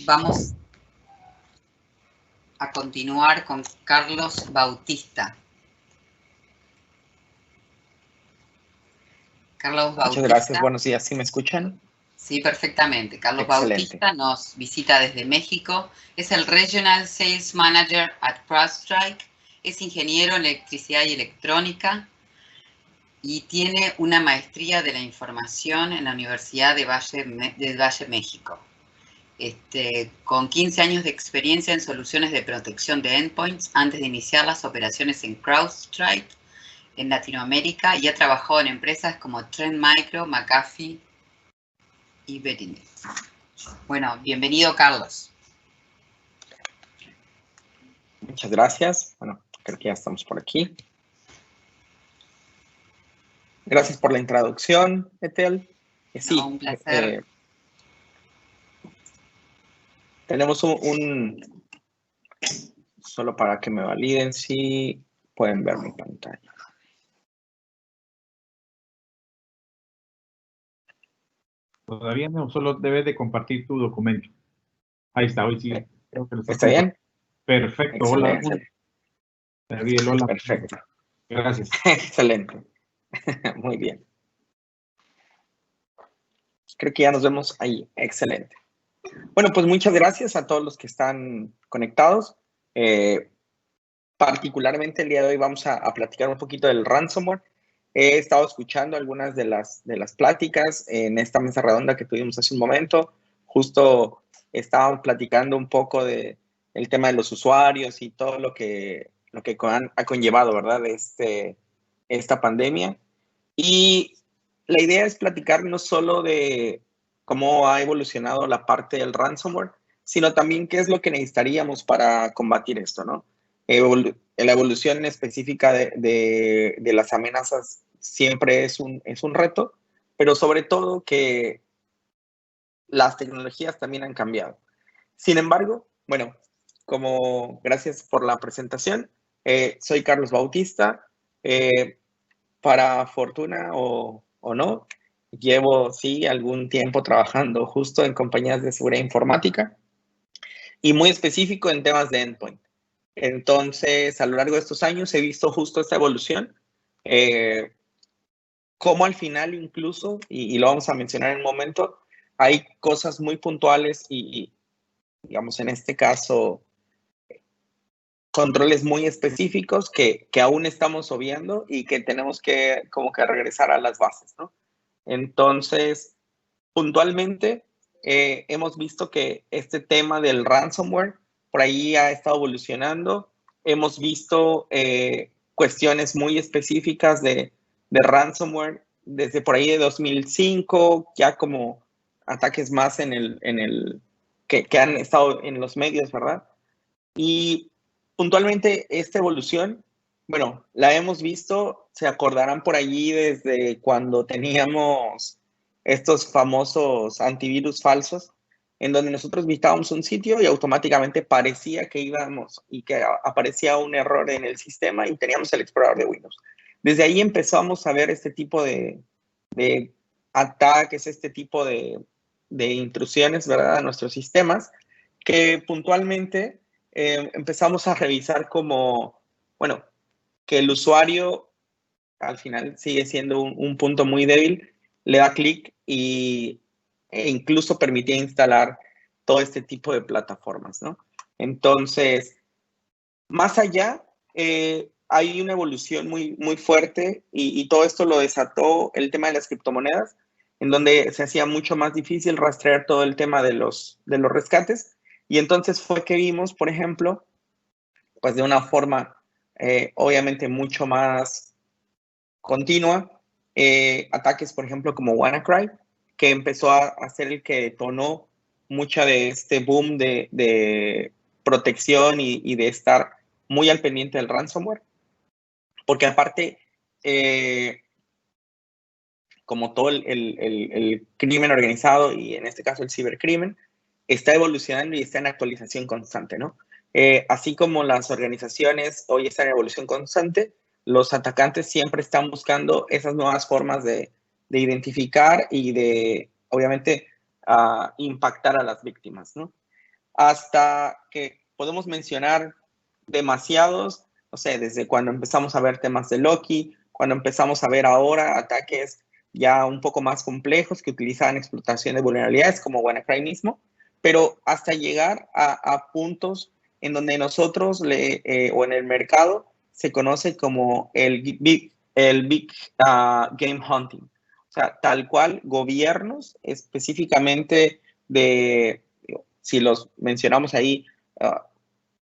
vamos a continuar con Carlos Bautista. Carlos Bautista. Muchas gracias, buenos días. ¿Sí me escuchan? Sí, perfectamente. Carlos Excelente. Bautista nos visita desde México. Es el Regional Sales Manager at CrowdStrike. Es ingeniero en electricidad y electrónica y tiene una maestría de la información en la Universidad de Valle, México. Con 15 años de experiencia en soluciones de protección de endpoints antes de iniciar las operaciones en CrowdStrike en Latinoamérica, y ha trabajado en empresas como Trend Micro, McAfee y Betinet. Bueno, bienvenido, Carlos. Muchas gracias. Bueno, creo que ya estamos por aquí. Gracias por la introducción, Ethel. Sí, no, un placer. Tenemos solo para que me validen si pueden ver mi pantalla. Todavía no, solo debes de compartir tu documento. Ahí está, hoy sí. Creo que lo ¿Está bien? Perfecto, Excelente. Hola. Hola. Perfecto. Gracias. Excelente. Muy bien. Creo que ya nos vemos ahí. Excelente. Bueno, pues muchas gracias a todos los que están conectados. Particularmente el día de hoy vamos a platicar un poquito del ransomware. He estado escuchando algunas de las pláticas en esta mesa redonda que tuvimos hace un momento. Justo estábamos platicando un poco del tema de los usuarios y todo lo que ha conllevado, ¿verdad?, esta pandemia. Y la idea es platicar no solo de cómo ha evolucionado la parte del ransomware, sino también qué es lo que necesitaríamos para combatir esto, ¿no? La evolución específica de las amenazas siempre es un reto, pero sobre todo que las tecnologías también han cambiado. Sin embargo, bueno, gracias por la presentación. Soy Carlos Bautista. Para fortuna o no, llevo, sí, algún tiempo trabajando justo en compañías de seguridad informática y muy específico en temas de endpoint. Entonces, a lo largo de estos años he visto justo esta evolución, cómo al final incluso, y lo vamos a mencionar en un momento, hay cosas muy puntuales y digamos, en este caso, controles muy específicos que aún estamos obviando y que tenemos que regresar a las bases, ¿no? Entonces, puntualmente, hemos visto que este tema del ransomware por ahí ha estado evolucionando. Hemos visto cuestiones muy específicas de ransomware desde por ahí de 2005, ya como ataques más que han estado en los medios, ¿verdad? Y puntualmente esta evolución, bueno, la hemos visto, se acordarán por allí desde cuando teníamos estos famosos antivirus falsos, en donde nosotros visitábamos un sitio y automáticamente parecía que íbamos y que aparecía un error en el sistema y teníamos el explorador de Windows. Desde ahí empezamos a ver este tipo de ataques, este tipo de intrusiones, ¿verdad?, a nuestros sistemas, que puntualmente empezamos a revisar que el usuario al final sigue siendo un punto muy débil, le da clic e incluso permitía instalar todo este tipo de plataformas, ¿no? Entonces, más allá, hay una evolución muy, muy fuerte y todo esto lo desató el tema de las criptomonedas, en donde se hacía mucho más difícil rastrear todo el tema de los rescates. Y entonces fue que vimos, por ejemplo, pues de una forma obviamente mucho más continua, ataques, por ejemplo, como WannaCry, que empezó a ser el que detonó mucha de este boom de protección y de estar muy al pendiente del ransomware. Porque aparte, como todo el crimen organizado y en este caso el cibercrimen, está evolucionando y está en actualización constante, ¿no? Así como las organizaciones hoy están en evolución constante, los atacantes siempre están buscando esas nuevas formas de identificar y de, obviamente, impactar a las víctimas, ¿no? hasta que podemos mencionar demasiados, no sé, desde cuando empezamos a ver temas de Loki, cuando empezamos a ver ahora ataques ya un poco más complejos que utilizaban explotación de vulnerabilidades como WannaCry mismo, pero hasta llegar a puntos en donde nosotros o en el mercado se conoce como el big game hunting. O sea, tal cual gobiernos específicamente si los mencionamos ahí,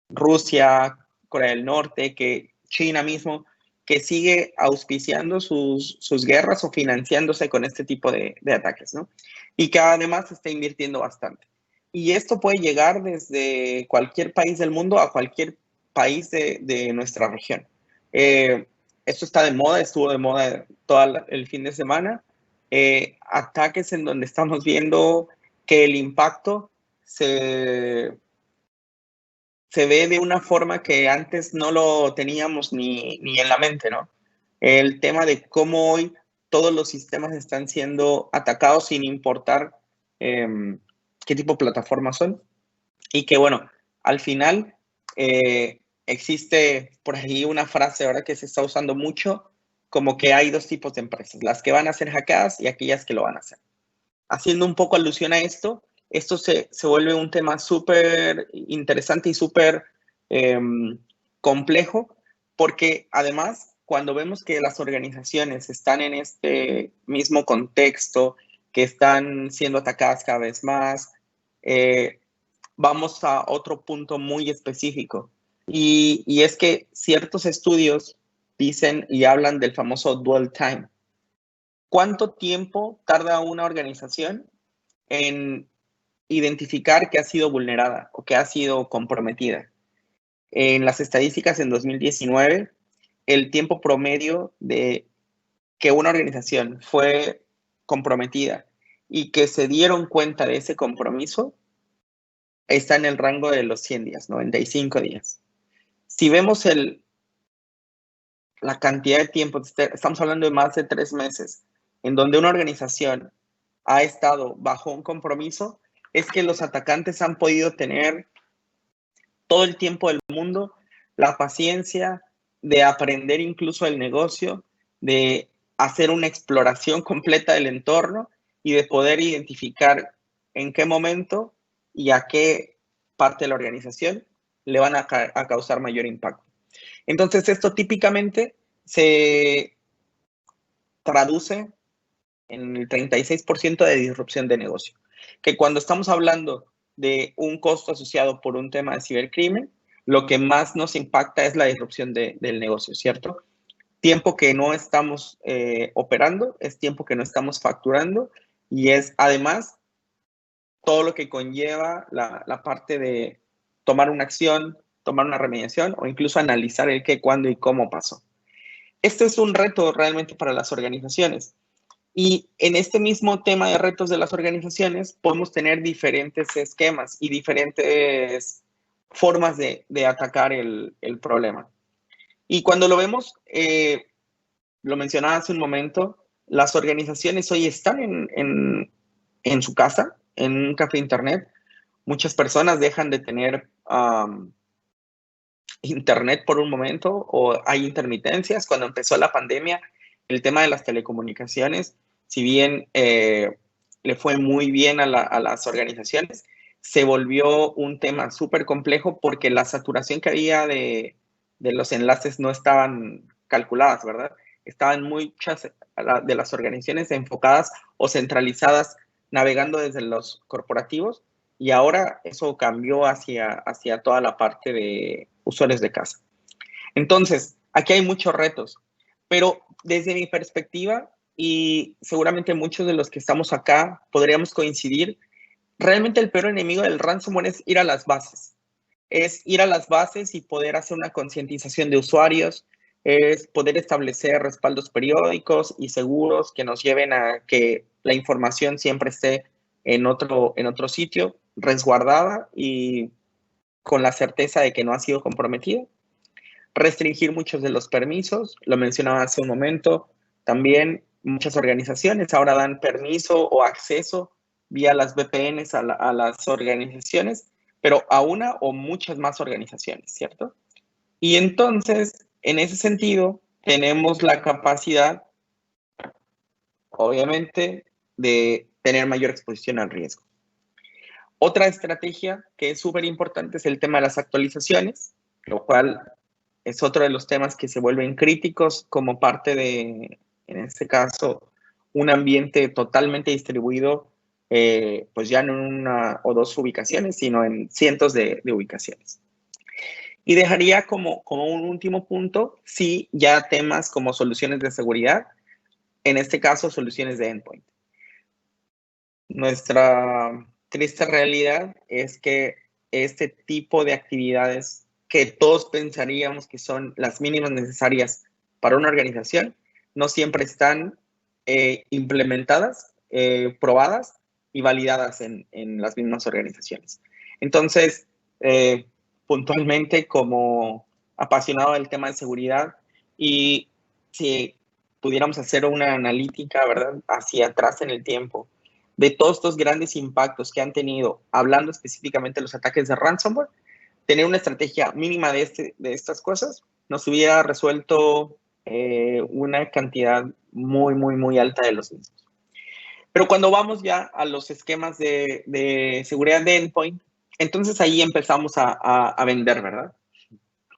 Rusia, Corea del Norte, que China mismo, que sigue auspiciando sus guerras o financiándose con este tipo de ataques, ¿no? Y que además está invirtiendo bastante. Y esto puede llegar desde cualquier país del mundo a cualquier país de nuestra región. Esto está de moda, estuvo de moda todo el fin de semana. Ataques en donde estamos viendo que el impacto se ve de una forma que antes no lo teníamos ni en la mente, ¿no? El tema de cómo hoy todos los sistemas están siendo atacados sin importar qué tipo de plataformas son. Y que, bueno, al final existe por ahí una frase ahora que se está usando mucho, como que hay dos tipos de empresas, las que van a ser hackeadas y aquellas que lo van a hacer. Haciendo un poco alusión a esto se vuelve un tema súper interesante y súper complejo, porque además, cuando vemos que las organizaciones están en este mismo contexto, que están siendo atacadas cada vez más, vamos a otro punto muy específico. Y es que ciertos estudios dicen y hablan del famoso dwell time. ¿Cuánto tiempo tarda una organización en identificar que ha sido vulnerada o que ha sido comprometida? En las estadísticas en 2019, el tiempo promedio de que una organización fue comprometida y que se dieron cuenta de ese compromiso está en el rango de los 100 días, 95 días. Si vemos la cantidad de tiempo, estamos hablando de más de 3 meses, en donde una organización ha estado bajo un compromiso, es que los atacantes han podido tener todo el tiempo del mundo, la paciencia de aprender incluso el negocio, de hacer una exploración completa del entorno y de poder identificar en qué momento y a qué parte de la organización le van a causar mayor impacto. Entonces, esto típicamente se traduce en el 36% de disrupción de negocio. Que cuando estamos hablando de un costo asociado por un tema de cibercrimen, lo que más nos impacta es la disrupción del negocio, ¿cierto? Tiempo que no estamos operando, es tiempo que no estamos facturando y es además todo lo que conlleva la parte de tomar una acción, tomar una remediación o incluso analizar el qué, cuándo y cómo pasó. Este es un reto realmente para las organizaciones. Y en este mismo tema de retos de las organizaciones, podemos tener diferentes esquemas y diferentes formas de atacar el problema. Y cuando lo vemos, lo mencionaba hace un momento, las organizaciones hoy están en su casa, en un café internet. Muchas personas dejan de tener internet por un momento o hay intermitencias. Cuando empezó la pandemia, el tema de las telecomunicaciones, si bien le fue muy bien a las organizaciones, se volvió un tema súper complejo porque la saturación que había de los enlaces no estaban calculadas, ¿verdad? Estaban muchas de las organizaciones enfocadas o centralizadas navegando desde los corporativos y ahora eso cambió hacia toda la parte de usuarios de casa. Entonces, aquí hay muchos retos, pero desde mi perspectiva, y seguramente muchos de los que estamos acá podríamos coincidir, realmente el peor enemigo del ransomware es ir a las bases. Es ir a las bases y poder hacer una concientización de usuarios, es poder establecer respaldos periódicos y seguros que nos lleven a que la información siempre esté en otro sitio, resguardada y con la certeza de que no ha sido comprometida. Restringir muchos de los permisos, lo mencionaba hace un momento, también muchas organizaciones ahora dan permiso o acceso vía las VPNs a las organizaciones pero a una o muchas más organizaciones, ¿cierto? Y entonces, en ese sentido, tenemos la capacidad, obviamente, de tener mayor exposición al riesgo. Otra estrategia que es súper importante es el tema de las actualizaciones, lo cual es otro de los temas que se vuelven críticos como parte de, en este caso, un ambiente totalmente distribuido, pues ya no en una o dos ubicaciones, sino en cientos de ubicaciones. Y dejaría como un último punto, sí, ya temas como soluciones de seguridad, en este caso, soluciones de endpoint. Nuestra triste realidad es que este tipo de actividades que todos pensaríamos que son las mínimas necesarias para una organización, no siempre están implementadas, probadas y validadas en las mismas organizaciones. Entonces, puntualmente, como apasionado del tema de seguridad, y si pudiéramos hacer una analítica, ¿verdad?, hacia atrás en el tiempo, de todos estos grandes impactos que han tenido, hablando específicamente de los ataques de ransomware, tener una estrategia mínima de estas cosas nos hubiera resuelto una cantidad muy, muy, muy alta de los mismos. Pero cuando vamos ya a los esquemas de seguridad de endpoint, entonces ahí empezamos a vender, ¿verdad?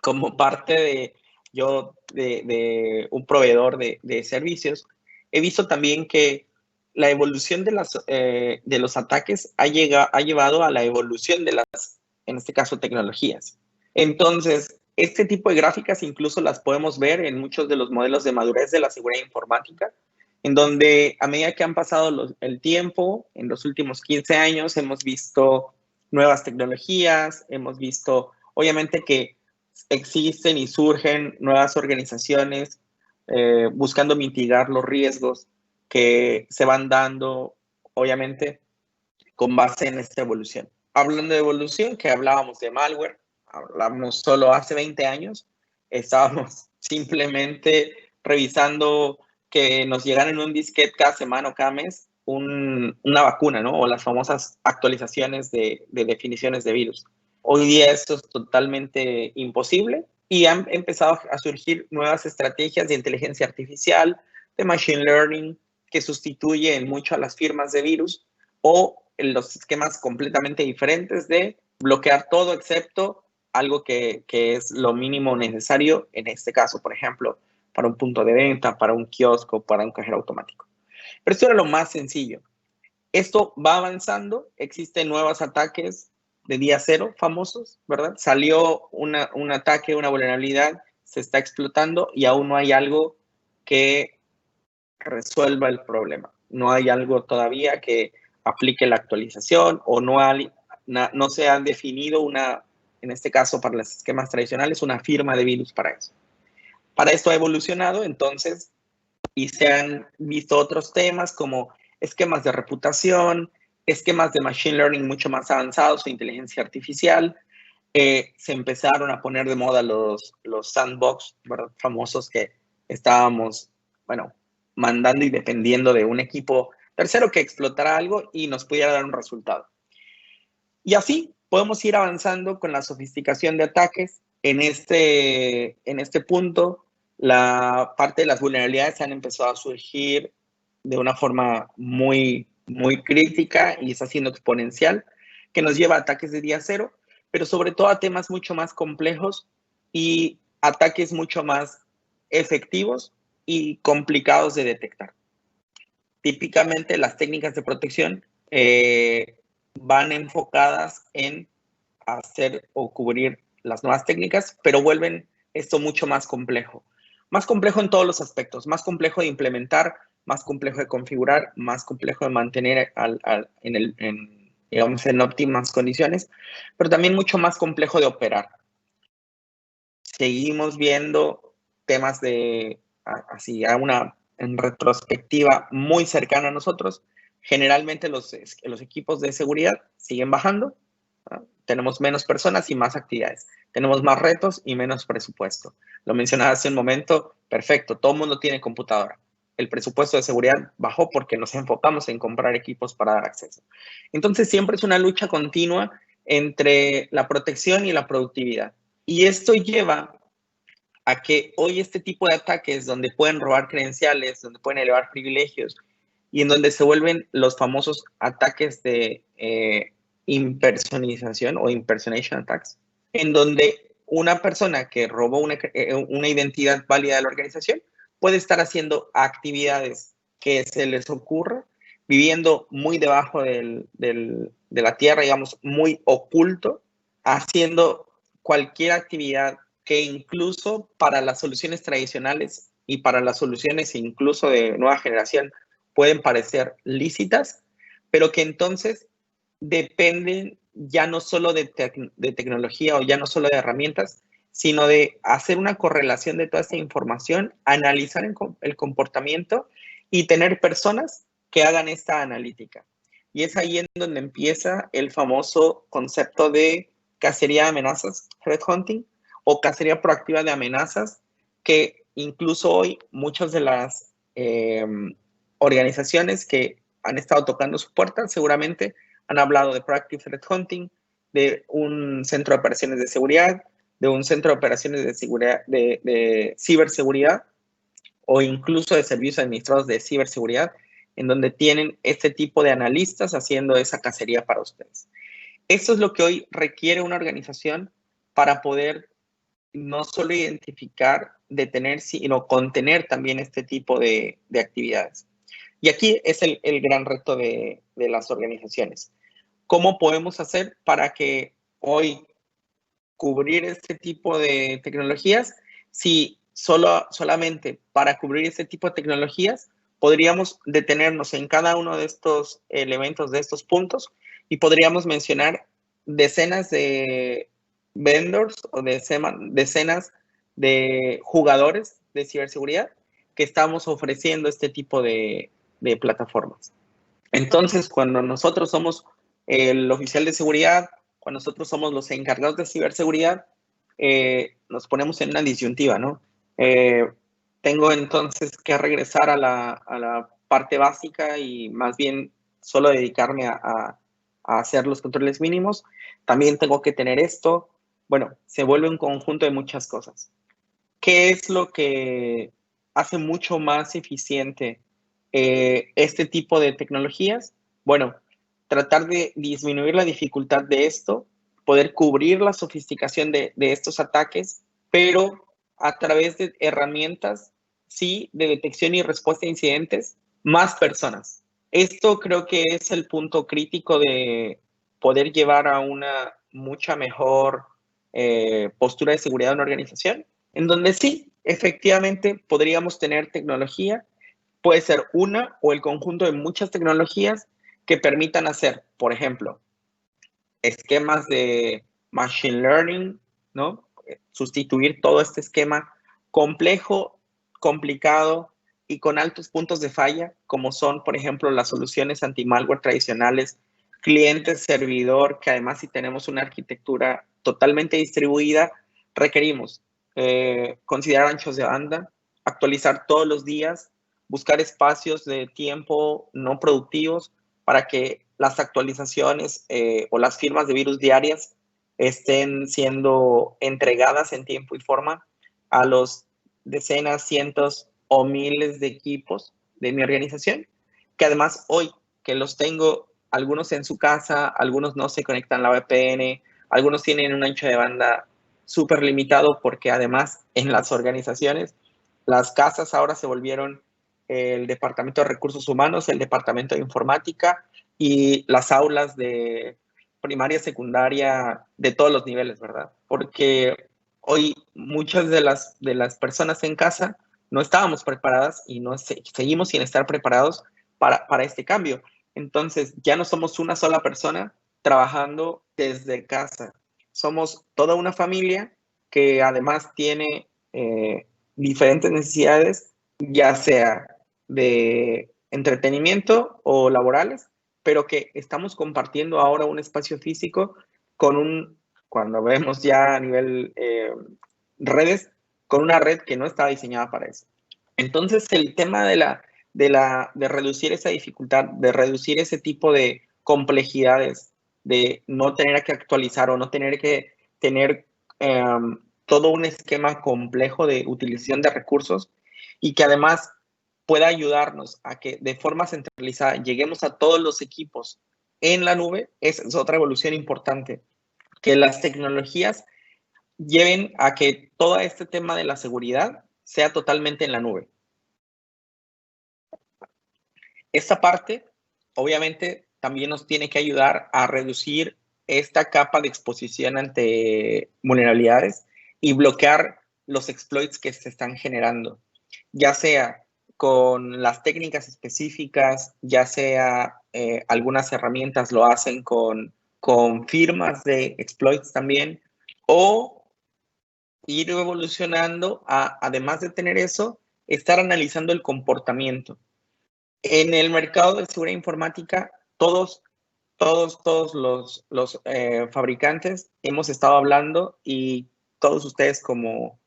Como parte de un proveedor de servicios, he visto también que la evolución de los ataques ha llevado a la evolución de las, en este caso, tecnologías. Entonces, este tipo de gráficas incluso las podemos ver en muchos de los modelos de madurez de la seguridad informática, en donde a medida que han pasado el tiempo, en los últimos 15 años, hemos visto nuevas tecnologías, hemos visto, obviamente, que existen y surgen nuevas organizaciones buscando mitigar los riesgos que se van dando, obviamente, con base en esta evolución. Hablando de evolución, que hablábamos de malware, hablamos solo hace 20 años, estábamos simplemente revisando que nos llegaran en un disquete cada semana o cada mes una vacuna, ¿no? O las famosas actualizaciones de definiciones de virus. Hoy día esto es totalmente imposible y han empezado a surgir nuevas estrategias de inteligencia artificial, de machine learning, que sustituyen mucho a las firmas de virus o en los esquemas completamente diferentes de bloquear todo excepto algo que es lo mínimo necesario, en este caso, por ejemplo, para un punto de venta, para un kiosco, para un cajero automático. Pero esto era lo más sencillo. Esto va avanzando, existen nuevos ataques de día cero famosos, ¿verdad? Salió un ataque, una vulnerabilidad, se está explotando y aún no hay algo que resuelva el problema. No hay algo todavía que aplique la actualización o no se han definido en este caso para los esquemas tradicionales, una firma de virus para eso. Para esto ha evolucionado entonces y se han visto otros temas como esquemas de reputación, esquemas de machine learning mucho más avanzados o inteligencia artificial. Se empezaron a poner de moda los sandbox, ¿verdad?, famosos que estábamos, bueno, mandando y dependiendo de un equipo tercero que explotara algo y nos pudiera dar un resultado. Y así podemos ir avanzando con la sofisticación de ataques. En este punto, la parte de las vulnerabilidades han empezado a surgir de una forma muy, muy crítica y está siendo exponencial, que nos lleva a ataques de día cero, pero sobre todo a temas mucho más complejos y ataques mucho más efectivos y complicados de detectar. Típicamente las técnicas de protección van enfocadas en hacer o cubrir las nuevas técnicas, pero vuelven esto mucho más complejo. Más complejo en todos los aspectos, más complejo de implementar, más complejo de configurar, más complejo de mantener digamos, en óptimas condiciones, pero también mucho más complejo de operar. Seguimos viendo temas en retrospectiva muy cercana a nosotros. Generalmente los equipos de seguridad siguen bajando, ¿no? Tenemos menos personas y más actividades. Tenemos más retos y menos presupuesto. Lo mencionaba hace un momento, perfecto, todo el mundo tiene computadora. El presupuesto de seguridad bajó porque nos enfocamos en comprar equipos para dar acceso. Entonces siempre es una lucha continua entre la protección y la productividad. Y esto lleva a que hoy este tipo de ataques donde pueden robar credenciales, donde pueden elevar privilegios y en donde se vuelven los famosos ataques de impersonización o impersonation attacks, en donde una persona que robó una identidad válida de la organización puede estar haciendo actividades que se les ocurra, viviendo muy debajo de la tierra, digamos, muy oculto, haciendo cualquier actividad que incluso para las soluciones tradicionales y para las soluciones incluso de nueva generación pueden parecer lícitas, pero que entonces dependen ya no solo de tecnología o ya no solo de herramientas, sino de hacer una correlación de toda esta información, analizar el comportamiento y tener personas que hagan esta analítica. Y es ahí en donde empieza el famoso concepto de cacería de amenazas, threat hunting, o cacería proactiva de amenazas, que incluso hoy muchas de las organizaciones que han estado tocando su puerta seguramente han hablado de proactive threat hunting, de un centro de operaciones de seguridad, de un centro de operaciones de seguridad, de ciberseguridad, o incluso de servicios administrados de ciberseguridad, en donde tienen este tipo de analistas haciendo esa cacería para ustedes. Esto es lo que hoy requiere una organización para poder no solo identificar, detener, sino contener también este tipo de actividades. Y aquí es el gran reto de las organizaciones. ¿Cómo podemos hacer para que hoy cubrir este tipo de tecnologías? Si solamente para cubrir este tipo de tecnologías podríamos detenernos en cada uno de estos elementos, de estos puntos, y podríamos mencionar decenas de vendors o decenas de jugadores de ciberseguridad que estamos ofreciendo este tipo de plataformas. Entonces, cuando nosotros somos el oficial de seguridad, cuando nosotros somos los encargados de ciberseguridad, nos ponemos en una disyuntiva, ¿no? Tengo entonces que regresar a la parte básica y más bien solo dedicarme a hacer los controles mínimos. También tengo que tener esto. Bueno, se vuelve un conjunto de muchas cosas. ¿Qué es lo que hace mucho más eficiente este tipo de tecnologías? Bueno, tratar de disminuir la dificultad de esto, poder cubrir la sofisticación de estos ataques, pero a través de herramientas, sí, de detección y respuesta a incidentes, más personas. Esto creo que es el punto crítico de poder llevar a una mucha mejor postura de seguridad en una organización, en donde sí, efectivamente, podríamos tener tecnología, puede ser una o el conjunto de muchas tecnologías que permitan hacer, por ejemplo, esquemas de machine learning, ¿no? Sustituir todo este esquema complejo, complicado y con altos puntos de falla, como son, por ejemplo, las soluciones anti-malware tradicionales, cliente-servidor, que además si tenemos una arquitectura totalmente distribuida, requerimos considerar anchos de banda, actualizar todos los días, buscar espacios de tiempo no productivos para que las actualizaciones o las firmas de virus diarias estén siendo entregadas en tiempo y forma a los decenas, cientos o miles de equipos de mi organización, que además hoy que los tengo, algunos en su casa, algunos no se conectan a la VPN, algunos tienen un ancho de banda súper limitado porque además en las organizaciones, las casas ahora se volvieron el departamento de recursos humanos, el departamento de informática y las aulas de primaria, secundaria, de todos los niveles, ¿verdad? Porque hoy muchas de las personas en casa no estábamos preparadas y seguimos sin estar preparados para este cambio. Entonces, ya no somos una sola persona trabajando desde casa. Somos toda una familia que además tiene diferentes necesidades, ya sea de entretenimiento o laborales, pero que estamos compartiendo ahora un espacio físico con cuando vemos ya a nivel redes, con una red que no estaba diseñada para eso. Entonces, el tema de reducir esa dificultad, de reducir ese tipo de complejidades de no tener que actualizar o no tener que tener todo un esquema complejo de utilización de recursos y que además pueda ayudarnos a que de forma centralizada lleguemos a todos los equipos en la nube. Es otra evolución importante, que las tecnologías lleven a que todo este tema de la seguridad sea totalmente en la nube. Esta parte, obviamente, también nos tiene que ayudar a reducir esta capa de exposición ante vulnerabilidades y bloquear los exploits que se están generando, ya sea con las técnicas específicas, ya sea algunas herramientas lo hacen con firmas de exploits también, o ir evolucionando a, además de tener eso, estar analizando el comportamiento. En el mercado de seguridad informática, todos los fabricantes hemos estado hablando y todos ustedes como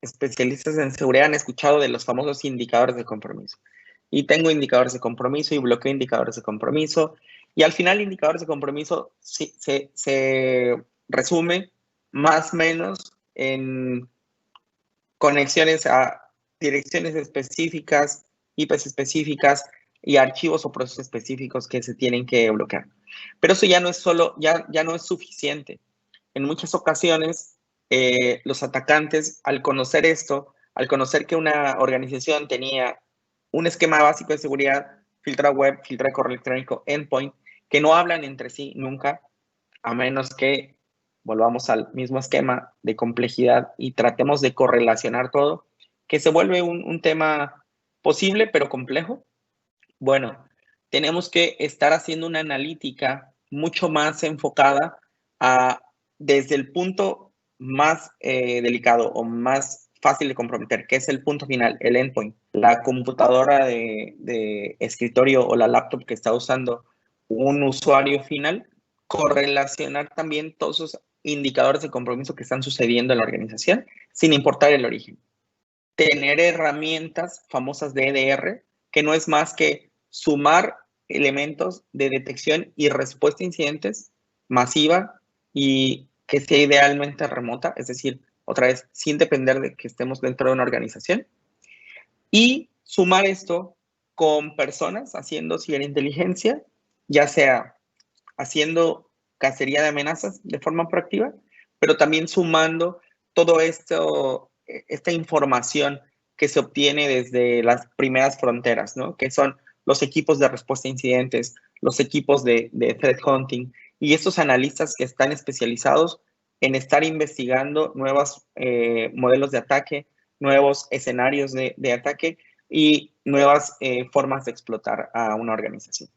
especialistas en seguridad han escuchado de los famosos indicadores de compromiso. Y tengo indicadores de compromiso y bloqueo indicadores de compromiso. Y al final, indicadores de compromiso se resume más o menos en conexiones a direcciones específicas, IPs específicas y archivos o procesos específicos que se tienen que bloquear. Pero eso ya no es solo, ya no es suficiente. En muchas ocasiones, los atacantes, al conocer esto, al conocer que una organización tenía un esquema básico de seguridad, filtro web, filtro de correo electrónico, endpoint, que no hablan entre sí nunca, a menos que volvamos al mismo esquema de complejidad y tratemos de correlacionar todo, que se vuelve un tema posible pero complejo. Bueno, tenemos que estar haciendo una analítica mucho más enfocada a, desde el punto más delicado o más fácil de comprometer, que es el punto final, el endpoint, la computadora de escritorio o la laptop que está usando un usuario final, correlacionar también todos esos indicadores de compromiso que están sucediendo en la organización, sin importar el origen. Tener herramientas famosas de EDR, que no es más que sumar elementos de detección y respuesta a incidentes masiva y que sea idealmente remota, es decir, otra vez, sin depender de que estemos dentro de una organización. Y sumar esto con personas haciendo ciberinteligencia, ya sea haciendo cacería de amenazas de forma proactiva, pero también sumando todo esto, esta información que se obtiene desde las primeras fronteras, ¿no? Que son los equipos de respuesta a incidentes, los equipos de threat hunting y estos analistas que están especializados en estar investigando nuevos modelos de ataque, nuevos escenarios de ataque y nuevas formas de explotar a una organización.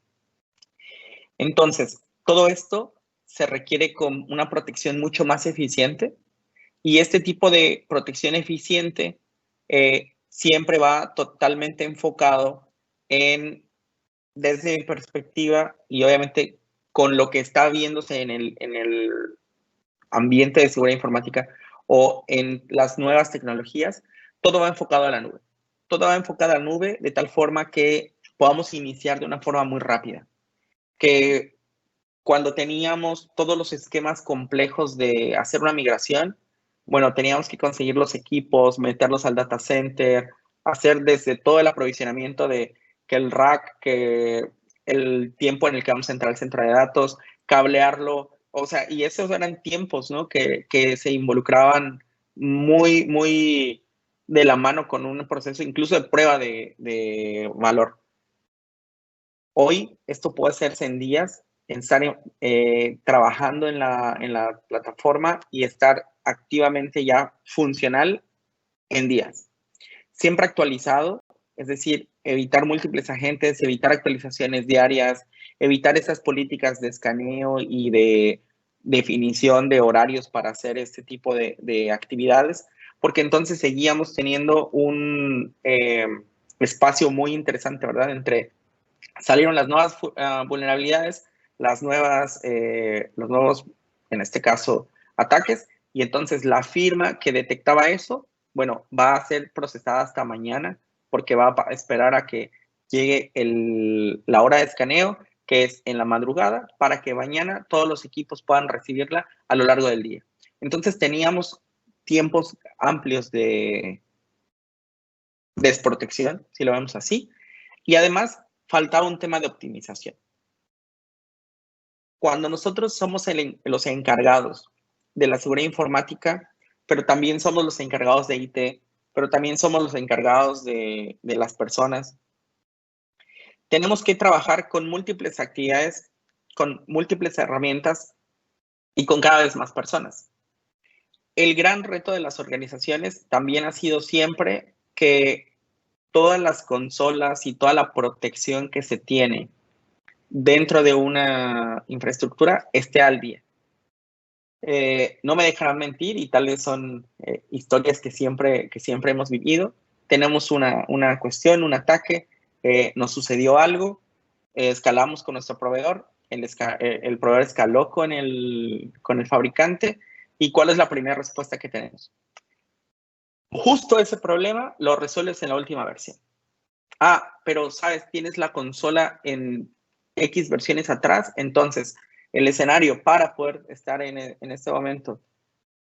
Entonces, todo esto se requiere con una protección mucho más eficiente y este tipo de protección eficiente siempre va totalmente enfocado en, desde mi perspectiva y obviamente con lo que está viéndose en el ambiente de seguridad informática o en las nuevas tecnologías, todo va enfocado a la nube. Todo va enfocado a la nube de tal forma que podamos iniciar de una forma muy rápida. Que cuando teníamos todos los esquemas complejos de hacer una migración, bueno, teníamos que conseguir los equipos, meterlos al data center, hacer desde todo el aprovisionamiento de que el rack, que el tiempo en el que vamos a entrar al centro de datos, cablearlo, o sea, y esos eran tiempos, ¿no? Que se involucraban muy de la mano con un proceso incluso de prueba de valor. Hoy esto puede hacerse en días, en estar trabajando en la plataforma y estar activamente ya funcional en días. Siempre actualizado, es decir, evitar múltiples agentes, evitar actualizaciones diarias, evitar esas políticas de escaneo y de definición de horarios para hacer este tipo de actividades, porque entonces seguíamos teniendo un espacio muy interesante, ¿verdad? Entre salieron las nuevas vulnerabilidades, los nuevos, en este caso, ataques, y entonces la firma que detectaba eso, bueno, va a ser procesada hasta mañana porque va a esperar a que llegue la hora de escaneo que es en la madrugada, para que mañana todos los equipos puedan recibirla a lo largo del día. Entonces teníamos tiempos amplios de desprotección, si lo vemos así, y además faltaba un tema de optimización. Cuando nosotros somos los encargados de la seguridad informática, pero también somos los encargados de IT, pero también somos los encargados de las personas, tenemos que trabajar con múltiples actividades, con múltiples herramientas y con cada vez más personas. El gran reto de las organizaciones también ha sido siempre que todas las consolas y toda la protección que se tiene dentro de una infraestructura esté al día. No me dejarán mentir, y tal vez son historias que siempre hemos vivido. Tenemos una cuestión, un ataque, nos sucedió algo, escalamos con nuestro proveedor, el proveedor escaló con el fabricante, ¿y cuál es la primera respuesta que tenemos? Justo ese problema lo resuelves en la última versión. Ah, pero sabes, tienes la consola en X versiones atrás, entonces el escenario para poder estar en este momento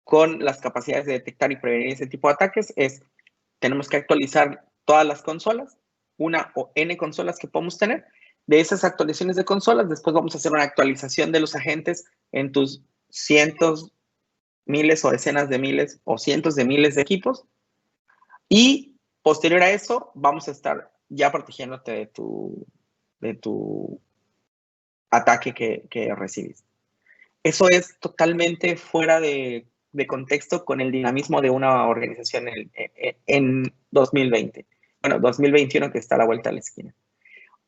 con las capacidades de detectar y prevenir ese tipo de ataques es, tenemos que actualizar todas las consolas, una o N consolas que podemos tener. De esas actualizaciones de consolas, después vamos a hacer una actualización de los agentes en tus cientos, miles o decenas de miles o cientos de miles de equipos. Y posterior a eso, vamos a estar ya protegiéndote de tu ataque que recibiste. Eso es totalmente fuera de contexto con el dinamismo de una organización en 2020. Bueno, 2021 que está a la vuelta de la esquina.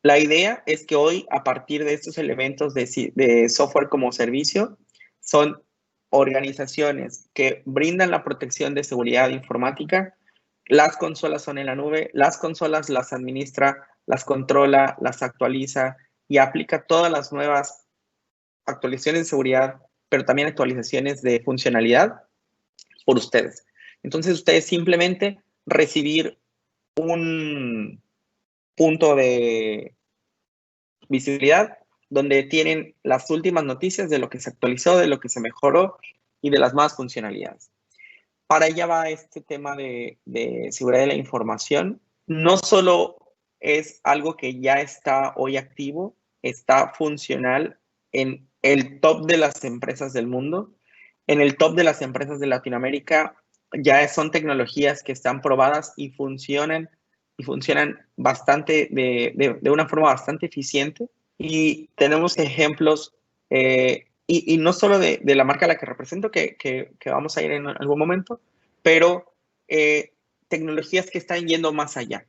La idea es que hoy, a partir de estos elementos de software como servicio, son organizaciones que brindan la protección de seguridad informática. Las consolas son en la nube, las consolas las administra, las controla, las actualiza y aplica todas las nuevas actualizaciones de seguridad, pero también actualizaciones de funcionalidad por ustedes. Entonces, ustedes simplemente recibir un punto de visibilidad donde tienen las últimas noticias de lo que se actualizó, de lo que se mejoró y de las más funcionalidades. Para allá va este tema de seguridad de la información. No solo es algo que ya está hoy activo, está funcional en el top de las empresas del mundo. En el top de las empresas de Latinoamérica ya son tecnologías que están probadas y funcionan bastante de una forma bastante eficiente. Y tenemos ejemplos, y no solo de la marca a la que represento, que vamos a ir en algún momento, pero tecnologías que están yendo más allá.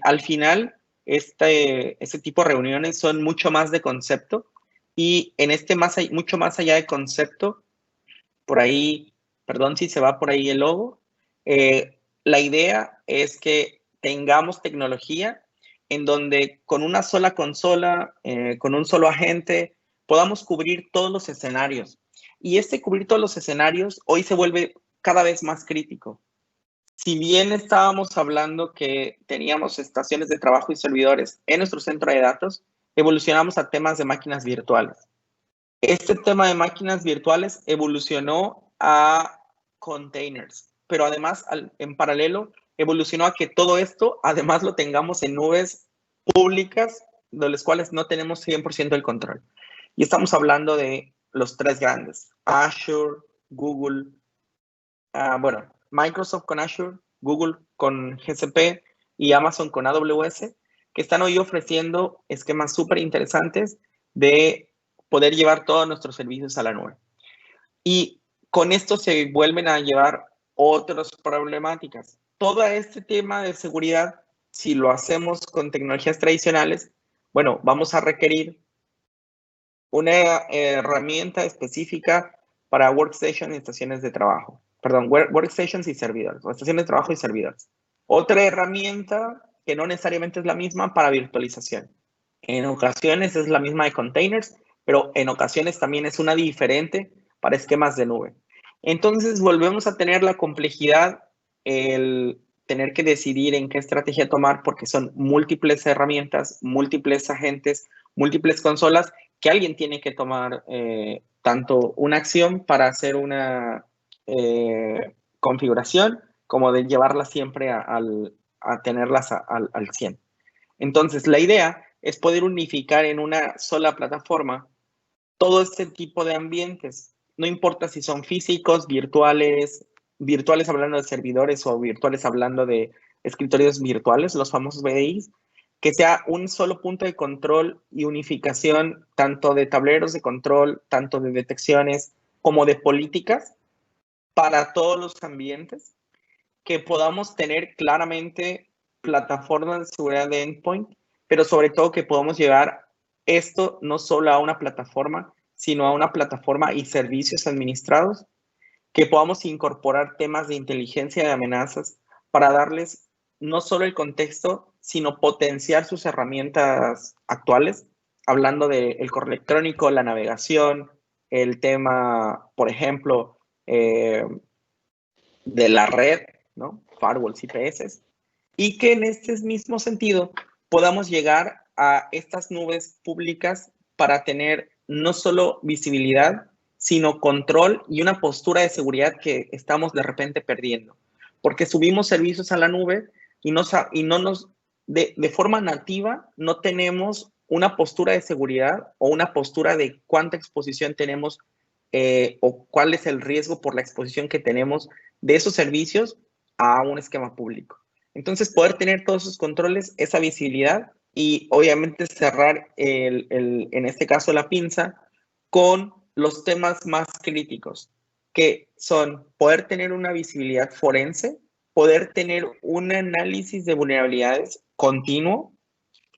Al final, este tipo de reuniones son mucho más de concepto, y en mucho más allá de concepto, por ahí, perdón si se va por ahí el logo, la idea es que tengamos tecnología en donde con una sola consola, con un solo agente, podamos cubrir todos los escenarios. Y cubrir todos los escenarios hoy se vuelve cada vez más crítico. Si bien estábamos hablando que teníamos estaciones de trabajo y servidores en nuestro centro de datos, evolucionamos a temas de máquinas virtuales. Este tema de máquinas virtuales evolucionó a containers, pero además, en paralelo, evolucionó a que todo esto, además, lo tengamos en nubes públicas, de las cuales no tenemos 100% el control. Y estamos hablando de los tres grandes: Azure, Google, Microsoft con Azure, Google con GCP y Amazon con AWS, que están hoy ofreciendo esquemas súper interesantes de poder llevar todos nuestros servicios a la nube. Y con esto se vuelven a llevar otras problemáticas. Todo este tema de seguridad, si lo hacemos con tecnologías tradicionales, bueno, vamos a requerir una herramienta específica para workstations y estaciones de trabajo. Perdón, workstations y servidores, o estaciones de trabajo y servidores. Otra herramienta que no necesariamente es la misma para virtualización. En ocasiones es la misma de containers, pero en ocasiones también es una diferente para esquemas de nube. Entonces volvemos a tener la complejidad, el tener que decidir en qué estrategia tomar, porque son múltiples herramientas, múltiples agentes, múltiples consolas, que alguien tiene que tomar tanto una acción para hacer una configuración, como de llevarlas siempre a tenerlas al 100. Entonces, la idea es poder unificar en una sola plataforma todo este tipo de ambientes. No importa si son físicos, virtuales hablando de servidores o virtuales hablando de escritorios virtuales, los famosos VDIs, que sea un solo punto de control y unificación tanto de tableros de control, tanto de detecciones como de políticas para todos los ambientes, que podamos tener claramente plataformas de seguridad de endpoint, pero sobre todo que podamos llevar esto no solo a una plataforma, sino a una plataforma y servicios administrados, que podamos incorporar temas de inteligencia de amenazas para darles no solo el contexto, sino potenciar sus herramientas actuales, hablando del correo electrónico, la navegación, el tema, por ejemplo, de la red, ¿no? Firewalls, IPS, y que en este mismo sentido podamos llegar a estas nubes públicas para tener no solo visibilidad, sino control y una postura de seguridad que estamos de repente perdiendo. Porque subimos servicios a la nube y no nos, de forma nativa, no tenemos una postura de seguridad o una postura de cuánta exposición tenemos o cuál es el riesgo por la exposición que tenemos de esos servicios a un esquema público. Entonces, poder tener todos esos controles, esa visibilidad y obviamente cerrar, en este caso, la pinza con los temas más críticos, que son poder tener una visibilidad forense, poder tener un análisis de vulnerabilidades continuo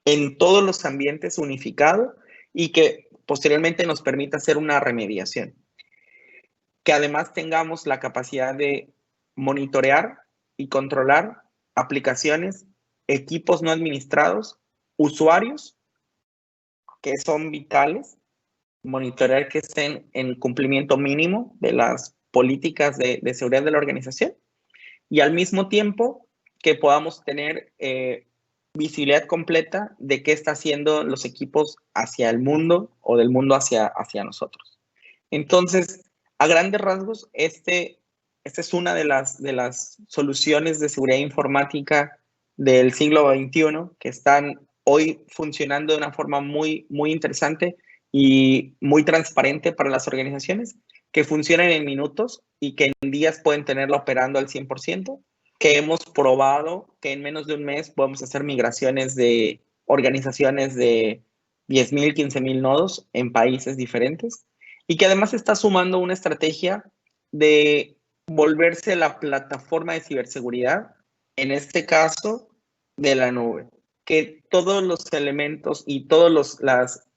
en todos los ambientes unificado y que posteriormente nos permita hacer una remediación. Que además tengamos la capacidad de monitorear y controlar aplicaciones, equipos no administrados, usuarios que son vitales, monitorear que estén en cumplimiento mínimo de las políticas de seguridad de la organización y al mismo tiempo que podamos tener visibilidad completa de qué están haciendo los equipos hacia el mundo o del mundo hacia nosotros. Entonces, a grandes rasgos, esta es una de las soluciones de seguridad informática del siglo XXI que están hoy funcionando de una forma muy, muy interesante y muy transparente para las organizaciones, que funcionan en minutos y que en días pueden tenerla operando al 100%, que hemos probado que en menos de un mes podemos hacer migraciones de organizaciones de 10,000, 15,000 nodos en países diferentes, y que además está sumando una estrategia de volverse la plataforma de ciberseguridad, en este caso de la nube, que todos los elementos y todas las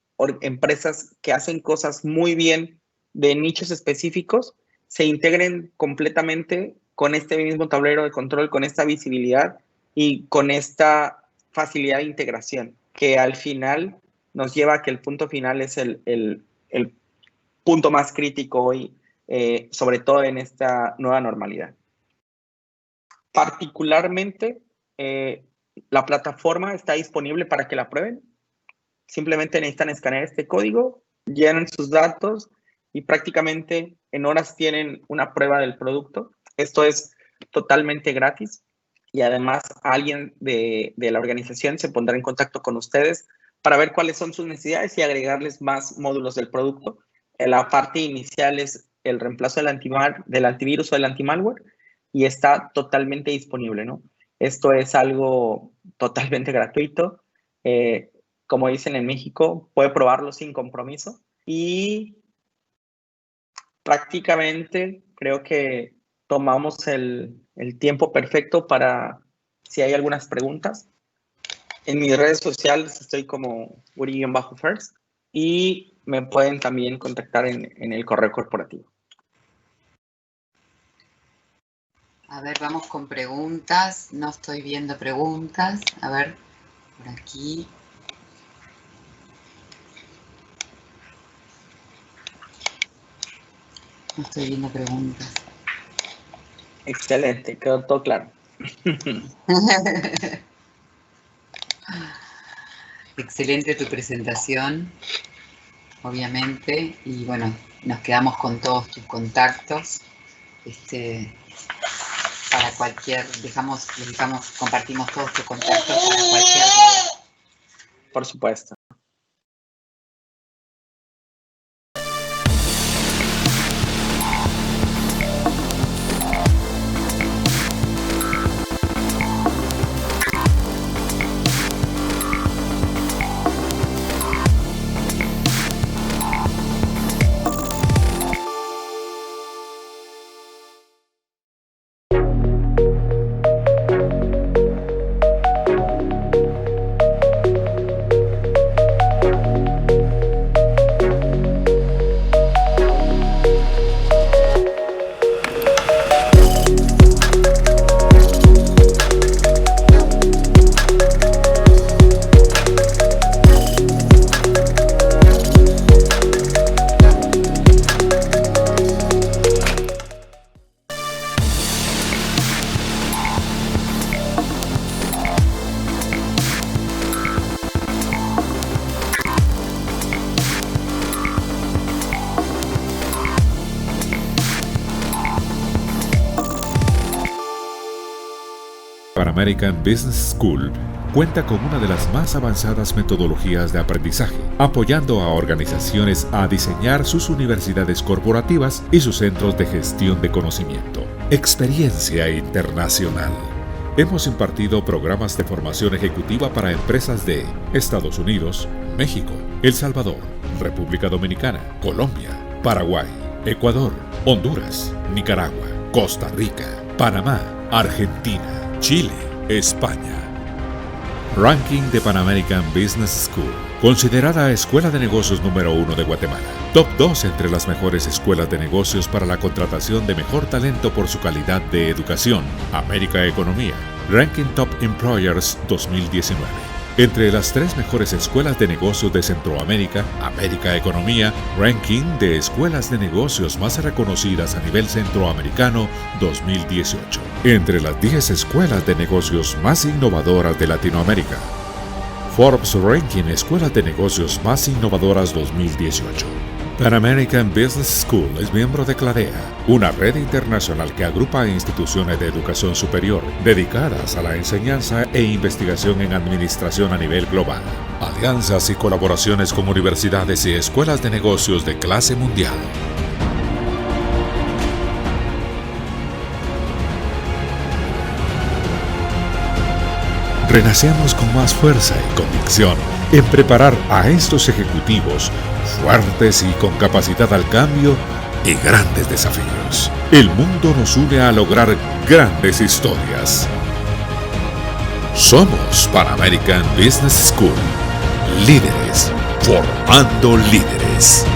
empresas que hacen cosas muy bien de nichos específicos se integren completamente con este mismo tablero de control, con esta visibilidad y con esta facilidad de integración, que al final nos lleva a que el punto final es el punto más crítico hoy, sobre todo en esta nueva normalidad. Particularmente, la plataforma está disponible para que la prueben. Simplemente necesitan escanear este código, llenan sus datos y prácticamente en horas tienen una prueba del producto. Esto es totalmente gratis y además alguien de la organización se pondrá en contacto con ustedes para ver cuáles son sus necesidades y agregarles más módulos del producto. La parte inicial es el reemplazo del antivirus o del antimalware y está totalmente disponible, ¿no? Esto es algo totalmente gratuito. Como dicen en México, puede probarlo sin compromiso y prácticamente creo que tomamos el tiempo perfecto para si hay algunas preguntas. En mis redes sociales estoy como Uri-First y me pueden también contactar en el correo corporativo. A ver, vamos con preguntas. No estoy viendo preguntas. A ver, por aquí. No estoy viendo preguntas. Excelente, quedó todo claro. Excelente tu presentación, obviamente, y bueno, nos quedamos con todos tus contactos. Para cualquier, compartimos todos tus contactos para cualquier duda. Por supuesto. Pan American Business School cuenta con una de las más avanzadas metodologías de aprendizaje, apoyando a organizaciones a diseñar sus universidades corporativas y sus centros de gestión de conocimiento. Experiencia internacional. Hemos impartido programas de formación ejecutiva para empresas de Estados Unidos, México, El Salvador, República Dominicana, Colombia, Paraguay, Ecuador, Honduras, Nicaragua, Costa Rica, Panamá, Argentina, Chile, España. Ranking de Pan American Business School. Considerada Escuela de Negocios número 1 de Guatemala. Top 2 entre las mejores escuelas de negocios para la contratación de mejor talento por su calidad de educación. América Economía. Ranking Top Employers 2019. Entre las 3 mejores escuelas de negocios de Centroamérica, América Economía, Ranking de escuelas de negocios más reconocidas a nivel centroamericano 2018. Entre las 10 escuelas de negocios más innovadoras de Latinoamérica. Forbes Ranking Escuelas de Negocios Más Innovadoras 2018. Pan American Business School es miembro de CLADEA, una red internacional que agrupa a instituciones de educación superior dedicadas a la enseñanza e investigación en administración a nivel global. Alianzas y colaboraciones con universidades y escuelas de negocios de clase mundial. Renacemos con más fuerza y convicción en preparar a estos ejecutivos fuertes y con capacidad al cambio y grandes desafíos. El mundo nos une a lograr grandes historias. Somos Pan American Business School, líderes formando líderes.